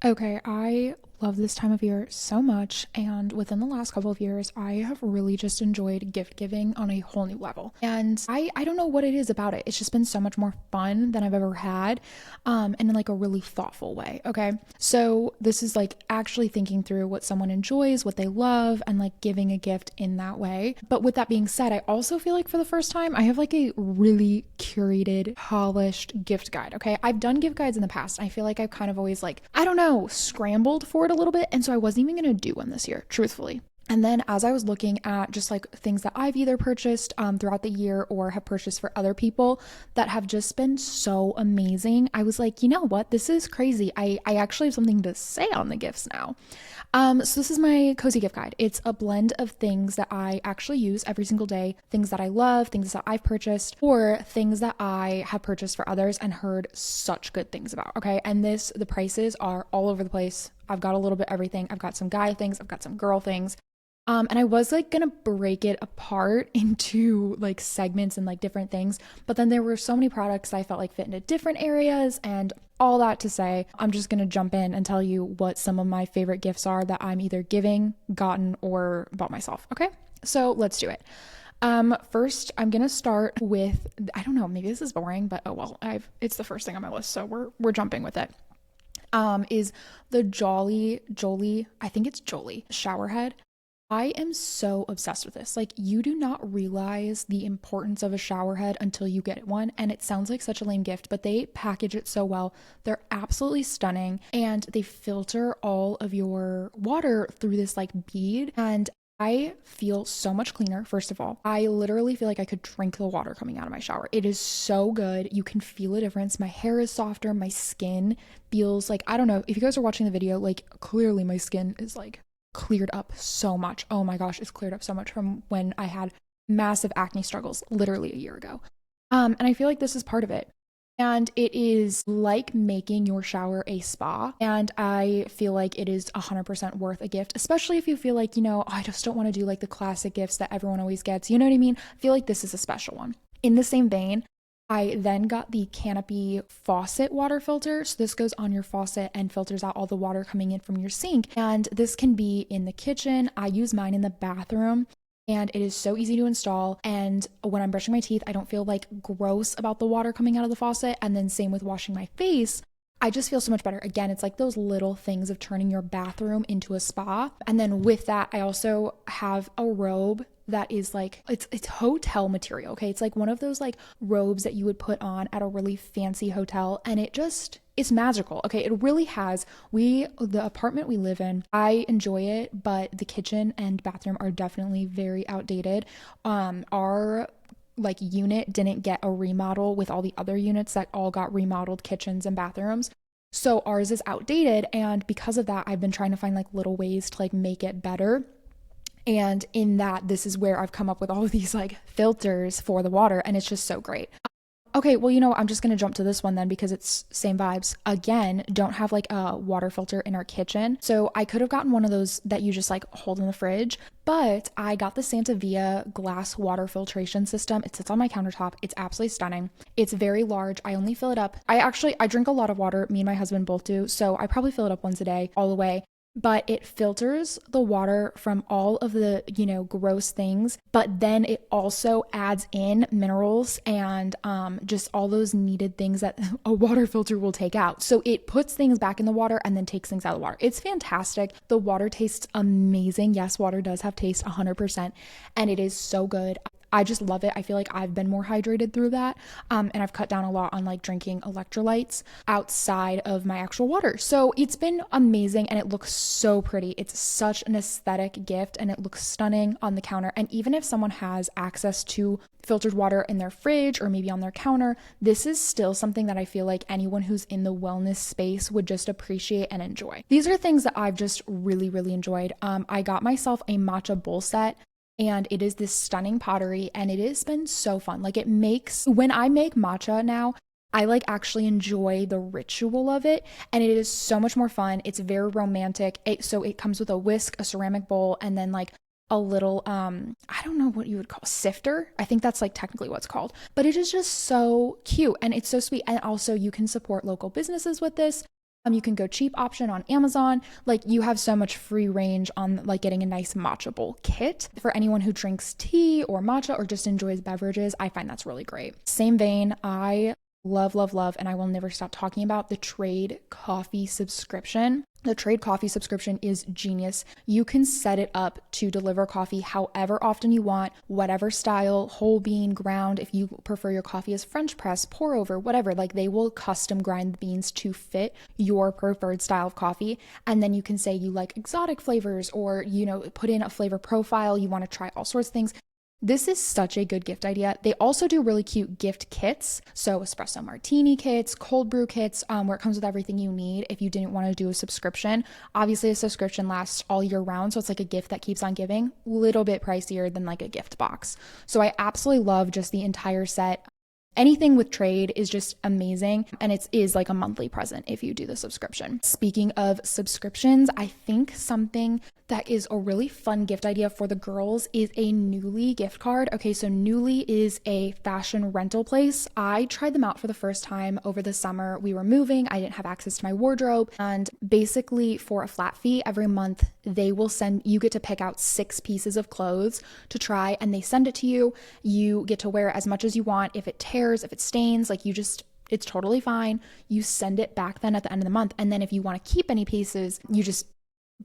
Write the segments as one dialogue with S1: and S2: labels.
S1: Okay, I love this time of year so much, and within the last couple of years, I have really just enjoyed gift giving on a whole new level. And I don't know what it is about it. It's just been so much more fun than I've ever had, and in like a really thoughtful way. Okay, so this is like actually thinking through what someone enjoys, what they love, and like giving a gift in that way. But with that being said, I also feel like for the first time, I have like a really curated, polished gift guide. Okay, I've done gift guides in the past. I feel like I've kind of always like, I don't know, scrambled for it a little bit. And so I wasn't even going to do one this year, truthfully. And then as I was looking at just like things that I've either purchased throughout the year or have purchased for other people that have just been so amazing, I was like, you know what? This is crazy. I actually have something to say on the gifts now. So this is my cozy gift guide. It's a blend of things that I actually use every single day, things that I love, things that I've purchased, or things that I have purchased for others and heard such good things about. Okay. And the prices are all over the place. I've got a little bit of everything. I've got some guy things, I've got some girl things. And I was like gonna break it apart into like segments and like different things, but then there were so many products I felt like fit into different areas, and all that to say, I'm just gonna jump in and tell you what some of my favorite gifts are that I'm either giving, gotten, or bought myself. Okay, so let's do it. First, I'm gonna start with, I don't know, maybe this is boring, but oh well, it's the first thing on my list, so we're jumping with it. Is the Jolie, I think it's Jolie shower head. I am so obsessed with this. Like, you do not realize the importance of a shower head until you get one. And it sounds like such a lame gift, but they package it so well. They're absolutely stunning, and they filter all of your water through this like bead. And I feel so much cleaner, first of all. I literally feel like I could drink the water coming out of my shower. It is so good. You can feel a difference. My hair is softer. My skin feels like, I don't know, if you guys are watching the video, like clearly my skin is like cleared up so much. Oh my gosh, it's cleared up so much from when I had massive acne struggles literally a year ago. And I feel like this is part of it. And it is like making your shower a spa. And I feel like it is 100% worth a gift, especially if you feel like, I just don't want to do like the classic gifts that everyone always gets. You know what I mean? I feel like this is a special one. In the same vein, I then got the Canopy faucet water filter. So this goes on your faucet and filters out all the water coming in from your sink. And this can be in the kitchen. I use mine in the bathroom, and it is so easy to install. And when I'm brushing my teeth, I don't feel like gross about the water coming out of the faucet. And then same with washing my face. I just feel so much better. Again, it's like those little things of turning your bathroom into a spa. And then with that, I also have a robe that is like, it's hotel material. Okay, it's like one of those like robes that you would put on at a really fancy hotel, and it's magical. Okay, it really has. The apartment we live in, I enjoy it, but the kitchen and bathroom are definitely very outdated. Our like unit didn't get a remodel with all the other units that all got remodeled kitchens and bathrooms. So ours is outdated, and because of that, I've been trying to find like little ways to like make it better. And in that, this is where I've come up with all of these like filters for the water, and it's just so great. Okay, well, I'm just gonna jump to this one then because it's same vibes. Again, don't have like a water filter in our kitchen. So I could have gotten one of those that you just like hold in the fridge, but I got the Santa Via glass water filtration system. It sits on my countertop. It's absolutely stunning. It's very large. I only fill it up. I drink a lot of water. Me and my husband both do. So I probably fill it up once a day all the way, but it filters the water from all of the, gross things. But then it also adds in minerals and just all those needed things that a water filter will take out. So it puts things back in the water and then takes things out of the water. It's fantastic. The water tastes amazing. Yes, water does have taste 100%, and it is so good. I just love it. I feel like I've been more hydrated through that. And I've cut down a lot on like drinking electrolytes outside of my actual water. So it's been amazing, and it looks so pretty. It's such an aesthetic gift, and it looks stunning on the counter. And even if someone has access to filtered water in their fridge or maybe on their counter, this is still something that I feel like anyone who's in the wellness space would just appreciate and enjoy. These are things that I've just really, really enjoyed. I got myself a matcha bowl set, and it is this stunning pottery, and it has been so fun. Like, when I make matcha now, I like actually enjoy the ritual of it, and it is so much more fun. It's very romantic. So it comes with a whisk, a ceramic bowl, and then like a little I don't know what you would call sifter. I think that's like technically what's called, but it is just so cute, and it's so sweet. And also you can support local businesses with this. You can go cheap option on Amazon. Like you have so much free range on like getting a nice matcha bowl kit. For anyone who drinks tea or matcha or just enjoys beverages, I find that's really great. Same vein, I love, love, love, and I will never stop talking about the Trade coffee subscription. The Trade coffee subscription is genius. You can set it up to deliver coffee however often you want, whatever style, whole bean, ground. If you prefer your coffee as French press, pour over, whatever, like they will custom grind the beans to fit your preferred style of coffee. And then you can say you like exotic flavors or, put in a flavor profile. You want to try all sorts of things. This is such a good gift idea. They also do really cute gift kits. So espresso martini kits, cold brew kits, where it comes with everything you need if you didn't want to do a subscription. Obviously, a subscription lasts all year round. So it's like a gift that keeps on giving. Little bit pricier than like a gift box. So I absolutely love just the entire set. Anything with Trade is just amazing, and it is like a monthly present if you do the subscription. Speaking of subscriptions, I think something that is a really fun gift idea for the girls is a Nuuly gift card. Okay, so Nuuly is a fashion rental place. I tried them out for the first time over the summer. We were moving, I didn't have access to my wardrobe, and basically for a flat fee every month, they will you get to pick out 6 pieces of clothes to try, and they send it to you. You get to wear it as much as you want. If it tears, if it stains, it's totally fine. You send it back then at the end of the month. And then if you want to keep any pieces, you just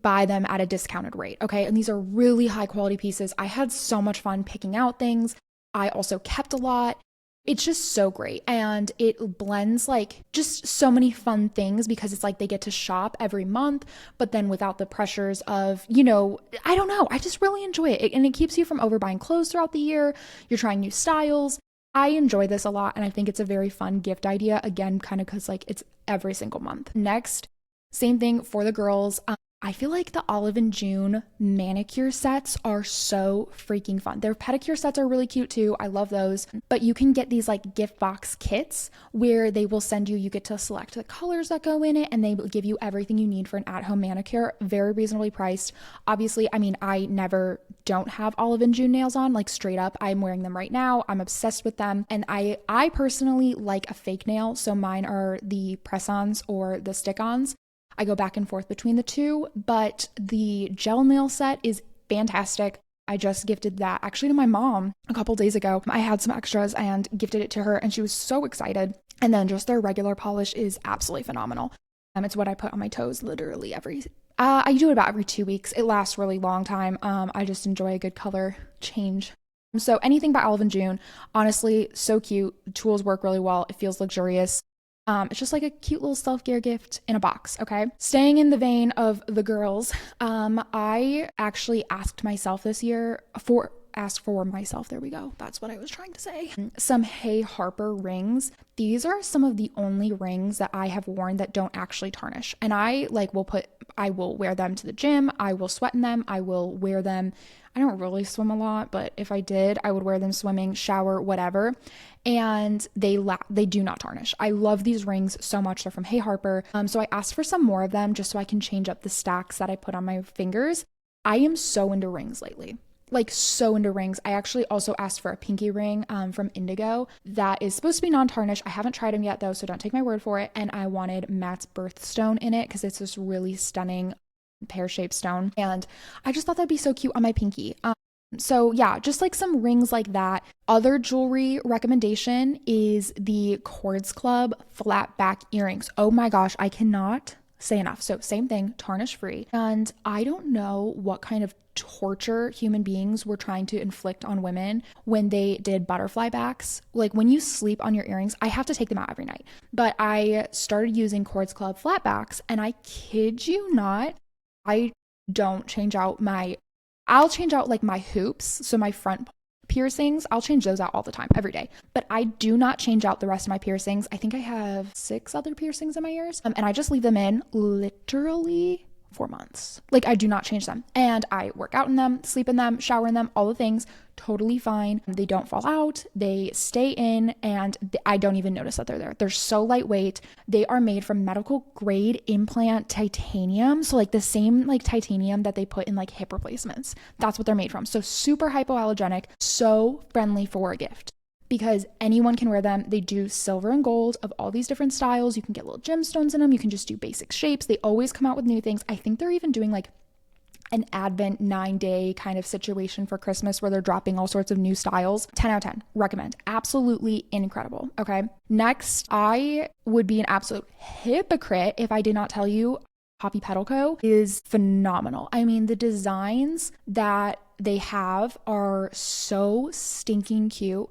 S1: buy them at a discounted rate. Okay. And these are really high quality pieces. I had so much fun picking out things. I also kept a lot. It's just so great. And it blends like just so many fun things because it's like they get to shop every month, but then without the pressures of, I don't know. I just really enjoy it. And it keeps you from overbuying clothes throughout the year. You're trying new styles. I enjoy this a lot. And I think it's a very fun gift idea. Again, kind of because like it's every single month. Next, same thing for the girls. I feel like the Olive and June manicure sets are so freaking fun. Their pedicure sets are really cute too. I love those. But you can get these like gift box kits where they will send you get to select the colors that go in it, and they will give you everything you need for an at-home manicure, very reasonably priced. Obviously, I never don't have Olive and June nails on, like straight up. I'm wearing them right now. I'm obsessed with them. And I personally like a fake nail. So mine are the press-ons or the stick-ons. I go back and forth between the two, but the gel nail set is fantastic. I just gifted that actually to my mom a couple days ago. I had some extras and gifted it to her, and she was so excited. And then just their regular polish is absolutely phenomenal. It's what I put on my toes literally I do it about every 2 weeks. It lasts really long time. I just enjoy a good color change. So anything by Olive and June, honestly, so cute. Tools work really well. It feels luxurious. It's just like a cute little self-care gift in a box, okay? Staying in the vein of the girls, I actually asked for myself, there we go. That's what I was trying to say. Some Hey Harper rings. These are some of the only rings that I have worn that don't actually tarnish. And I will wear them to the gym. I will sweat in them. I will wear them. I don't really swim a lot, but if I did, I would wear them swimming, shower, whatever. And they do not tarnish. I love these rings so much. They're from Hey Harper. So I asked for some more of them just so I can change up the stacks that I put on my fingers. I am so into rings lately. Like so into rings. I actually also asked for a pinky ring from Indigo that is supposed to be non-tarnish. I haven't tried them yet though, so don't take my word for it. And I wanted Matt's birthstone in it because it's this really stunning pear-shaped stone, and I just thought that'd be so cute on my pinky. So yeah, just like some rings like that. Other jewelry recommendation is the Cords Club flat back earrings. Oh my gosh, I cannot say enough. So same thing, tarnish free. And I don't know what kind of torture human beings were trying to inflict on women when they did butterfly backs. Like when you sleep on your earrings, I have to take them out every night. But I started using Cords Club flat backs, and I kid you not, I don't change out I'll change out like my hoops. So my front piercings, I'll change those out all the time, every day. But I do not change out the rest of my piercings. I think I have 6 other piercings in my ears. And I just leave them in literally 4 months. Like I do not change them. And I work out in them, sleep in them, shower in them, all the things, totally fine. They don't fall out. They stay in, and I don't even notice that they're there. They're so lightweight. They are made from medical grade implant titanium. So like the same like titanium that they put in like hip replacements. That's what they're made from. So super hypoallergenic, so friendly for a gift. because anyone can wear them. They do silver and gold of all these different styles. You can get little gemstones in them. You can just do basic shapes. They always come out with new things. I think they're even doing like an Advent 9-day kind of situation for Christmas where they're dropping all sorts of new styles. 10 out of 10. Recommend. Absolutely incredible. Okay. Next, I would be an absolute hypocrite if I did not tell you Poppy Petal Co. is phenomenal. I mean, the designs that they have are so stinking cute.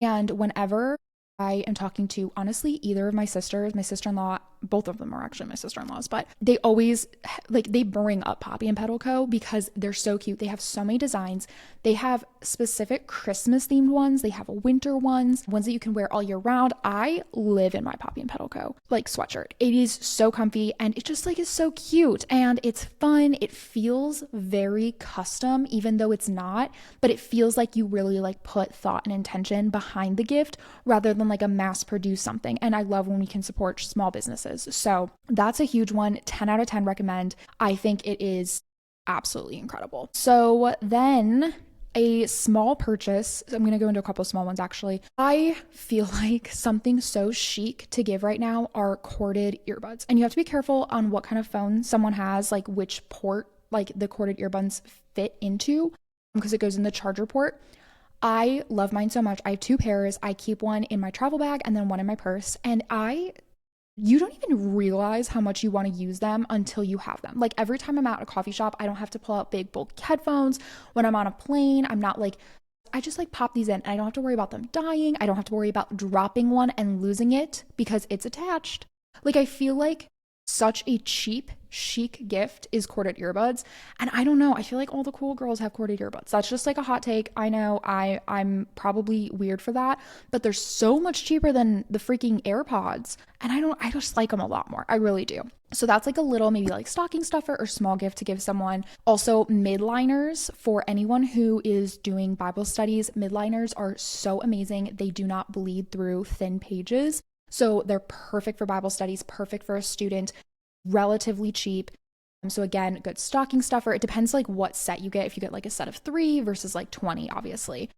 S1: And whenever I am talking to, honestly, either of my sisters, my sister-in-law, both of them are actually my sister-in-laws, but they always, like, they bring up Poppy and Petal Co. because they're so cute. They have so many designs. They have specific Christmas-themed ones. They have winter ones that you can wear all year round. I live in my Poppy and Petal Co. like sweatshirt. It is so comfy and it just like is so cute and it's fun. It feels very custom, even though it's not, but it feels like you really like put thought and intention behind the gift rather than like a mass-produced something. And I love when we can support small businesses. So that's a huge one. 10 out of 10 recommend. I think it is absolutely incredible. So then a small purchase, I'm going to go into a couple of small ones actually. I feel like something so chic to give right now are corded earbuds. And you have to be careful on what kind of phone someone has, like which port like the corded earbuds fit into because it goes in the charger port. I love mine so much. I have 2 pairs. I keep one in my travel bag and then one in my purse. And you don't even realize how much you want to use them until you have them. Like every time I'm at a coffee shop, I don't have to pull out big bulky headphones. When I'm on a plane, I'm not like, I just like pop these in and I don't have to worry about them dying. I don't have to worry about dropping one and losing it because it's attached. Like I feel like such a cheap, chic gift is corded earbuds. And I don't know, I feel like all the cool girls have corded earbuds. That's just like a hot take. I know I'm probably weird for that, but they're so much cheaper than the freaking AirPods. And I just like them a lot more. I really do. So that's like a little maybe like stocking stuffer or small gift to give someone. Also midliners for anyone who is doing Bible studies. Midliners are so amazing. They do not bleed through thin pages. So they're perfect for Bible studies, perfect for a student, relatively cheap. So again, good stocking stuffer. It depends like what set you get. If you get like a set of 3 versus like 20, obviously.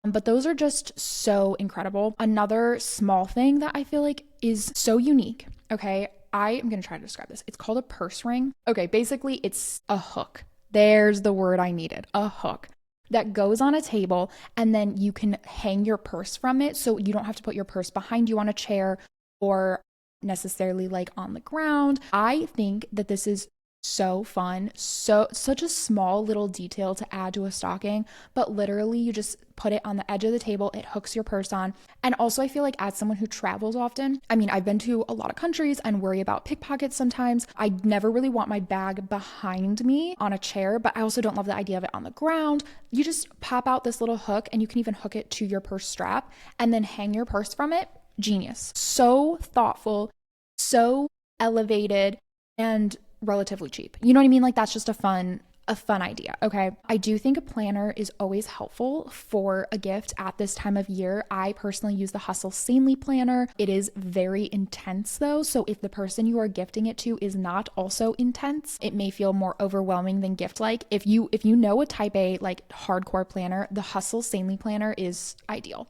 S1: But those are just so incredible. Another small thing that I feel like is so unique. Okay, I am going to try to describe this. It's called a purse ring. Okay, basically it's a hook. There's the word I needed, a hook that goes on a table and then you can hang your purse from it. So you don't have to put your purse behind you on a chair or necessarily like on the ground. I think that this is so fun. Such a small little detail to add to a stocking, but literally you just put it on the edge of the table. It hooks your purse on. And also I feel like as someone who travels often, I mean, I've been to a lot of countries and worry about pickpockets sometimes. I never really want my bag behind me on a chair, but I also don't love the idea of it on the ground. You just pop out this little hook and you can even hook it to your purse strap and then hang your purse from it. Genius. So thoughtful, so elevated, and relatively cheap. You know what I mean? Like that's just a fun idea. Okay. I do think a planner is always helpful for a gift at this time of year. I personally use the Hustle Sanely planner. It is very intense though. So if the person you are gifting it to is not also intense, it may feel more overwhelming than gift-like. If you know a type A like hardcore planner, the Hustle Sanely planner is ideal.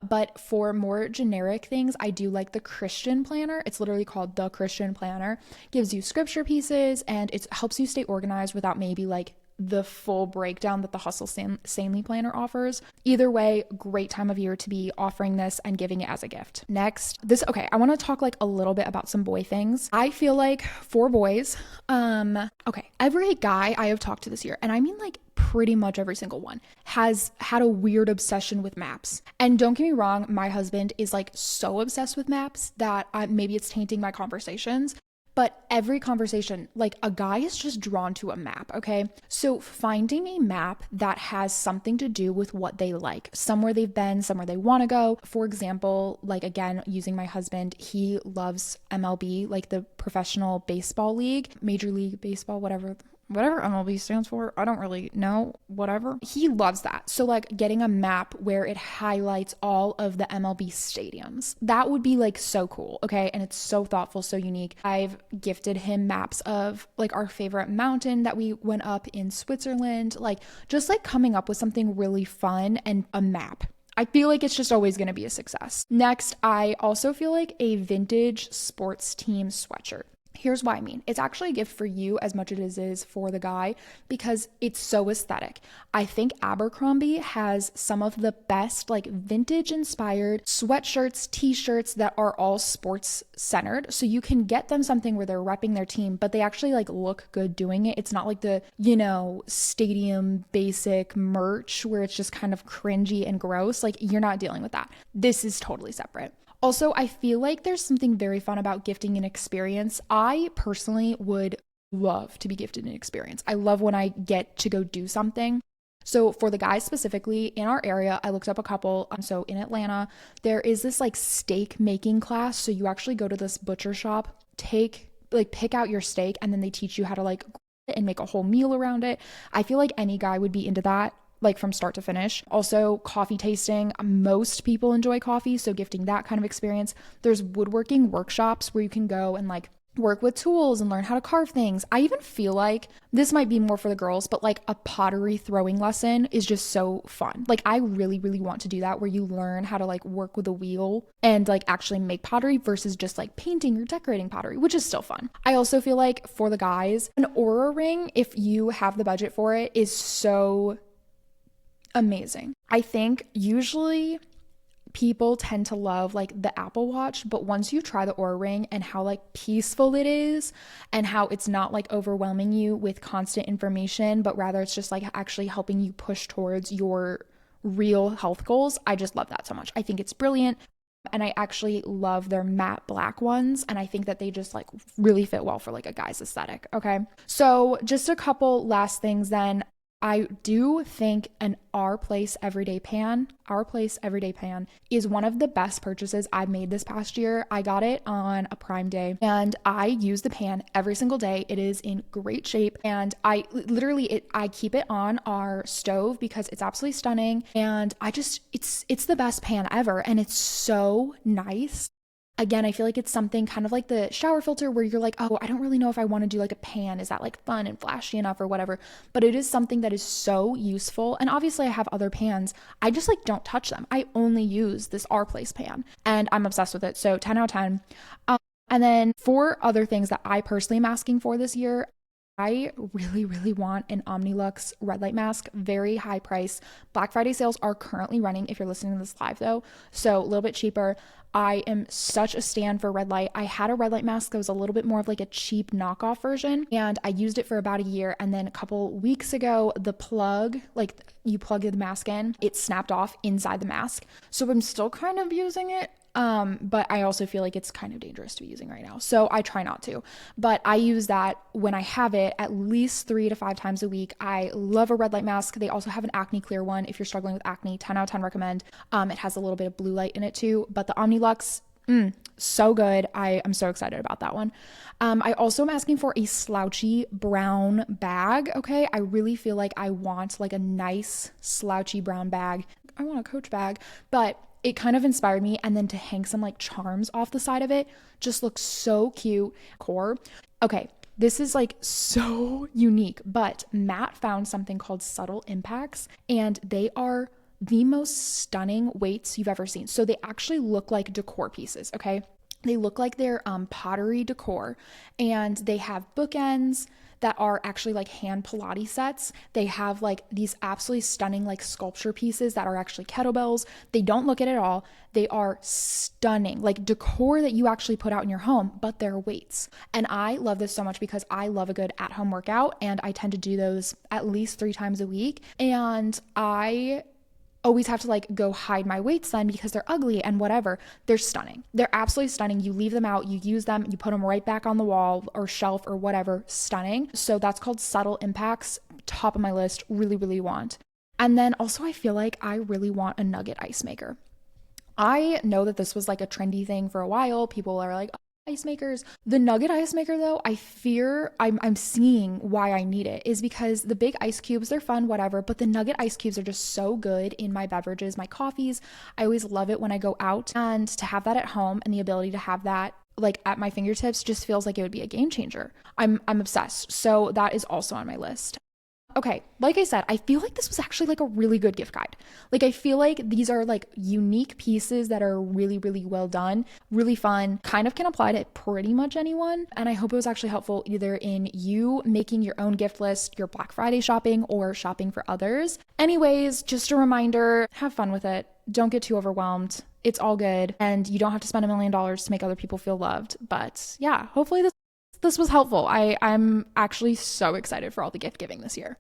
S1: But for more generic things, I do like the Christian planner. It's literally called the Christian planner. Gives you scripture pieces and it helps you stay organized without maybe like the full breakdown that the Hustle Sanely planner offers. Either way, great time of year to be offering this and giving it as a gift. Next, I want to talk like a little bit about some boy things. I feel like for boys, every guy I have talked to this year, and I mean like pretty much every single one, has had a weird obsession with maps. And don't get me wrong, my husband is like so obsessed with maps that maybe it's tainting my conversations. But every conversation, like a guy is just drawn to a map, okay? So finding a map that has something to do with what they like, somewhere they've been, somewhere they want to go. For example, like again, using my husband, he loves MLB, like the professional baseball league, Major League Baseball, whatever MLB stands for. I don't really know, whatever. He loves that. So like getting a map where it highlights all of the MLB stadiums, that would be like so cool. Okay. And it's so thoughtful, so unique. I've gifted him maps of like our favorite mountain that we went up in Switzerland, like just like coming up with something really fun and a map. I feel like it's just always going to be a success. Next, I also feel like a vintage sports team sweatshirt. Here's why I mean. It's actually a gift for you as much as it is for the guy because it's so aesthetic. I think Abercrombie has some of the best like vintage inspired sweatshirts, t-shirts that are all sports centered. So you can get them something where they're repping their team, but they actually like look good doing it. It's not like the, stadium basic merch where it's just kind of cringy and gross. Like you're not dealing with that. This is totally separate. Also, I feel like there's something very fun about gifting an experience. I personally would love to be gifted an experience. I love when I get to go do something. So for the guys specifically in our area, I looked up a couple. So in Atlanta, there is this like steak making class. So you actually go to this butcher shop, pick out your steak, and then they teach you how to like grill it and make a whole meal around it. I feel like any guy would be into that, like from start to finish. Also, coffee tasting. Most people enjoy coffee, so gifting that kind of experience. There's woodworking workshops where you can go and like work with tools and learn how to carve things. I even feel like this might be more for the girls, but like a pottery throwing lesson is just so fun. Like I really, really want to do that where you learn how to like work with a wheel and like actually make pottery versus just like painting or decorating pottery, which is still fun. I also feel like for the guys, an Aura ring, if you have the budget for it, is so amazing. I think usually people tend to love like the Apple Watch, but once you try the Aura Ring and how like peaceful it is and how it's not like overwhelming you with constant information, but rather it's just like actually helping you push towards your real health goals, I just love that so much. I think it's brilliant. And I actually love their matte black ones. And I think that they just like really fit well for like a guy's aesthetic. Okay. So just a couple last things then. I do think an Our Place Everyday Pan is one of the best purchases I've made this past year. I got it on a Prime Day and I use the pan every single day. It is in great shape and I keep it on our stove because it's absolutely stunning and it's the best pan ever and it's so nice. Again, I feel like it's something kind of like the shower filter where you're like, oh, I don't really know if I want to do like a pan. Is that like fun and flashy enough or whatever? But it is something that is so useful. And obviously I have other pans. I just like don't touch them. I only use this Our Place pan and I'm obsessed with it. So 10 out of 10. And then for other things that I personally am asking for this year, I really, really want an Omnilux red light mask, very high price. Black Friday sales are currently running if you're listening to this live though, so a little bit cheaper. I am such a stan for red light. I had a red light mask that was a little bit more of like a cheap knockoff version and I used it for about a year and then a couple weeks ago, the plug, like you plug the mask in, it snapped off inside the mask. So I'm still kind of using it. But I also feel like it's kind of dangerous to be using right now. So I try not to, but I use that when I have it at least 3 to 5 times a week. I love a red light mask. They also have an acne clear one. If you're struggling with acne, 10 out of 10 recommend. It has a little bit of blue light in it too, but the Omnilux, so good. I am so excited about that one. I also am asking for a slouchy brown bag. Okay. I really feel like I want like a nice slouchy brown bag. I want a Coach bag, but it kind of inspired me. And then to hang some like charms off the side of it just looks so cute. Okay, this is like so unique, but Matt found something called Subtle Impacts and they are the most stunning weights you've ever seen. So they actually look like decor pieces, okay? They look like they're pottery decor and they have bookends that are actually like hand Pilates sets. They have like these absolutely stunning like sculpture pieces that are actually kettlebells. They don't look it at all. They are stunning, like decor that you actually put out in your home, but they're weights. And I love this so much because I love a good at-home workout and I tend to do those at least 3 times a week. And I always have to like go hide my weights then because they're ugly and whatever. They're stunning. They're absolutely stunning. You leave them out, you use them, you put them right back on the wall or shelf or whatever. Stunning. So that's called Subtle Impacts. Top of my list. Really, really want. And then also I feel like I really want a nugget ice maker. I know that this was like a trendy thing for a while. People are like, ice makers. The nugget ice maker though, I fear I'm seeing why I need it is because the big ice cubes, they're fun, whatever, but the nugget ice cubes are just so good in my beverages, my coffees. I always love it when I go out, and to have that at home and the ability to have that like at my fingertips just feels like it would be a game changer. I'm obsessed. So that is also on my list. Okay, like I said, I feel like this was actually like a really good gift guide. Like I feel like these are like unique pieces that are really, really well done, really fun, kind of can apply to pretty much anyone. And I hope it was actually helpful either in you making your own gift list, your Black Friday shopping, or shopping for others. Anyways, just a reminder, have fun with it. Don't get too overwhelmed. It's all good. And you don't have to spend $1 million to make other people feel loved. But yeah, hopefully this was helpful. I'm actually so excited for all the gift giving this year.